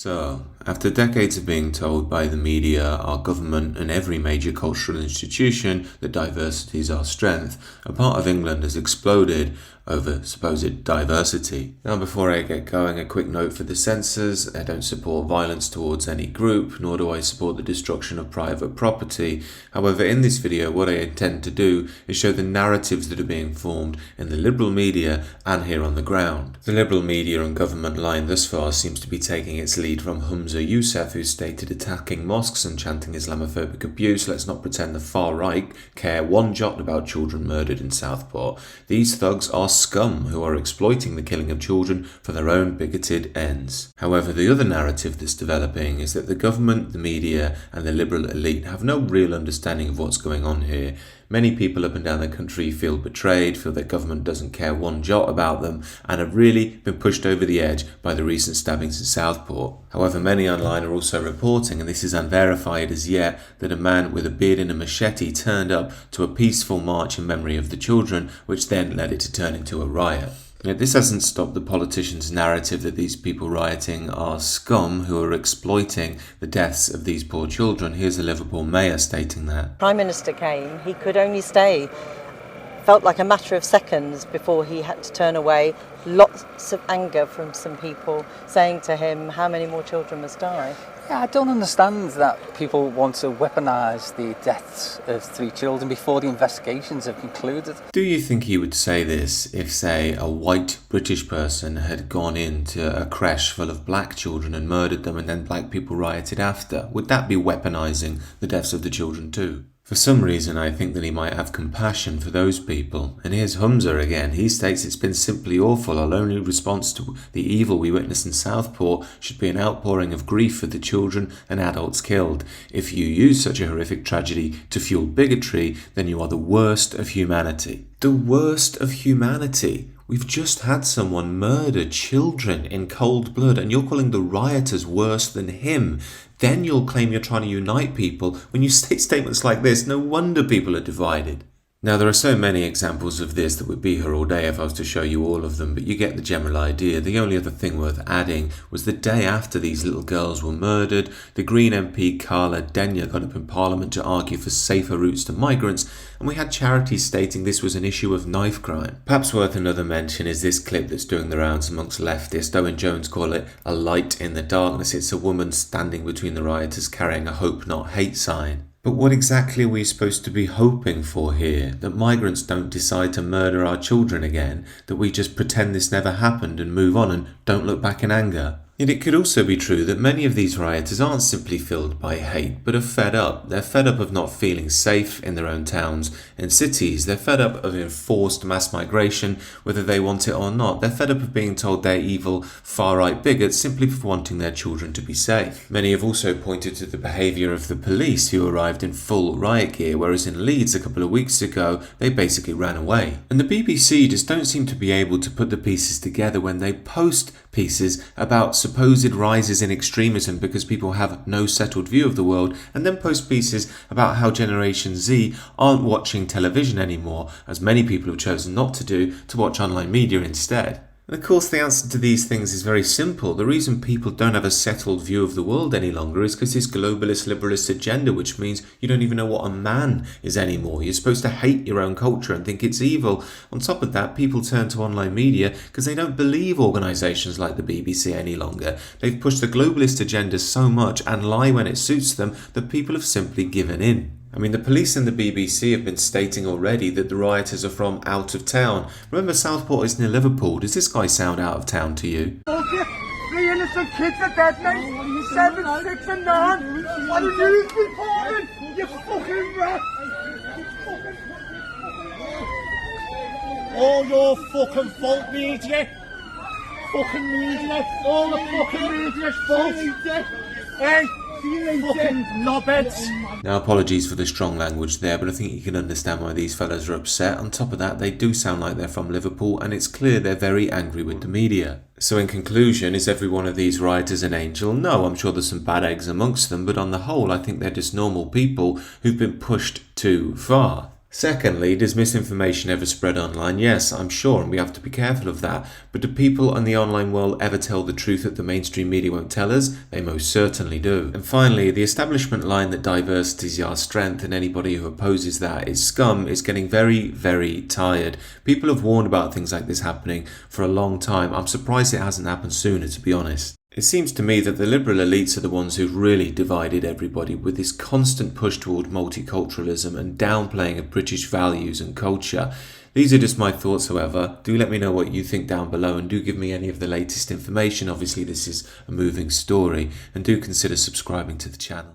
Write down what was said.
So, after decades of being told by the media, our government and every major cultural institution that diversity is our strength, a part of England has exploded over supposed diversity. Now, before I get going, a quick note for the censors. I don't support violence towards any group, nor do I support the destruction of private property. However, in this video, what I intend to do is show the narratives that are being formed in the liberal media and here on the ground. The liberal media and government line thus far seems to be taking its lead from Humza Yousaf, who stated attacking mosques and chanting Islamophobic abuse. Let's not pretend the far right care one jot about children murdered in Southport. These thugs are scum who are exploiting the killing of children for their own bigoted ends. However, the other narrative that's developing is that the government, the media and the liberal elite have no real understanding of what's going on here. Many people up and down the country feel betrayed, feel that government doesn't care one jot about them, and have really been pushed over the edge by the recent stabbings in Southport. However, many online are also reporting, and this is unverified as yet, that a man with a beard and a machete turned up to a peaceful march in memory of the children, which then led it to turn into a riot. Yet this hasn't stopped the politicians' narrative that these people rioting are scum who are exploiting the deaths of these poor children. Here's a Liverpool mayor stating that. Prime Minister came, he could only stay. Felt like a matter of seconds before he had to turn away. Lots of anger from some people saying to him, how many more children must die? Yeah, I don't understand that people want to weaponise the deaths of 3 children before the investigations have concluded. Do you think he would say this if, say, a white British person had gone into a creche full of black children and murdered them and then black people rioted after? Would that be weaponising the deaths of the children too? For some reason, I think that he might have compassion for those people. And here's Humza again. He states it's been simply awful. Our only response to the evil we witnessed in Southport should be an outpouring of grief for the children and adults killed. If you use such a horrific tragedy to fuel bigotry, then you are the worst of humanity. The worst of humanity. We've just had someone murder children in cold blood, and you're calling the rioters worse than him. Then you'll claim you're trying to unite people. When you state statements like this, no wonder people are divided. Now, there are so many examples of this that would be here all day if I was to show you all of them, but you get the general idea. The only other thing worth adding was the day after these little girls were murdered, the Green MP Carla Denyer got up in Parliament to argue for safer routes to migrants, and we had charities stating this was an issue of knife crime. Perhaps worth another mention is this clip that's doing the rounds amongst leftists. Owen Jones call it a light in the darkness. It's a woman standing between the rioters carrying a hope not hate sign. But what exactly are we supposed to be hoping for here? That migrants don't decide to murder our children again? That we just pretend this never happened and move on and don't look back in anger? Yet it could also be true that many of these rioters aren't simply filled by hate, but are fed up. They're fed up of not feeling safe in their own towns and cities. They're fed up of enforced mass migration, whether they want it or not. They're fed up of being told they're evil, far-right bigots simply for wanting their children to be safe. Many have also pointed to the behaviour of the police, who arrived in full riot gear, whereas in Leeds a couple of weeks ago, they basically ran away. And the BBC just don't seem to be able to put the pieces together when they post pieces about supposed rises in extremism because people have no settled view of the world, and then post pieces about how Generation Z aren't watching television anymore, as many people have chosen not to do, to watch online media instead. And of course the answer to these things is very simple. The reason people don't have a settled view of the world any longer is because this globalist liberalist agenda, which means you don't even know what a man is anymore. You're supposed to hate your own culture and think it's evil. On top of that, people turn to online media because they don't believe organisations like the BBC any longer. They've pushed the globalist agenda so much and lie when it suits them that people have simply given in. I mean, the police and the BBC have been stating already that the rioters are from out of town. Remember, Southport is near Liverpool. Does this guy sound out of town to you? 3 innocent kids are dead, mate. 7, 6 and 9. What a news reporting, you fucking rat. All your fucking fault, media. Fucking media. All the fucking media's fault. Hey. Fucking knobheads. Now, apologies for the strong language there, but I think you can understand why these fellas are upset. On top of that, they do sound like they're from Liverpool, and it's clear they're very angry with the media. So in conclusion, is every one of these rioters an angel? No, I'm sure there's some bad eggs amongst them, but on the whole, I think they're just normal people who've been pushed too far. Secondly, does misinformation ever spread online? Yes, I'm sure, and we have to be careful of that. But do people in the online world ever tell the truth that the mainstream media won't tell us? They most certainly do. And finally, the establishment line that diversity is our strength and anybody who opposes that is scum is getting very, very tired. People have warned about things like this happening for a long time. I'm surprised it hasn't happened sooner, to be honest. It seems to me that the liberal elites are the ones who've really divided everybody with this constant push toward multiculturalism and downplaying of British values and culture. These are just my thoughts, however. Do let me know what you think down below and do give me any of the latest information. Obviously, this is a moving story, and do consider subscribing to the channel.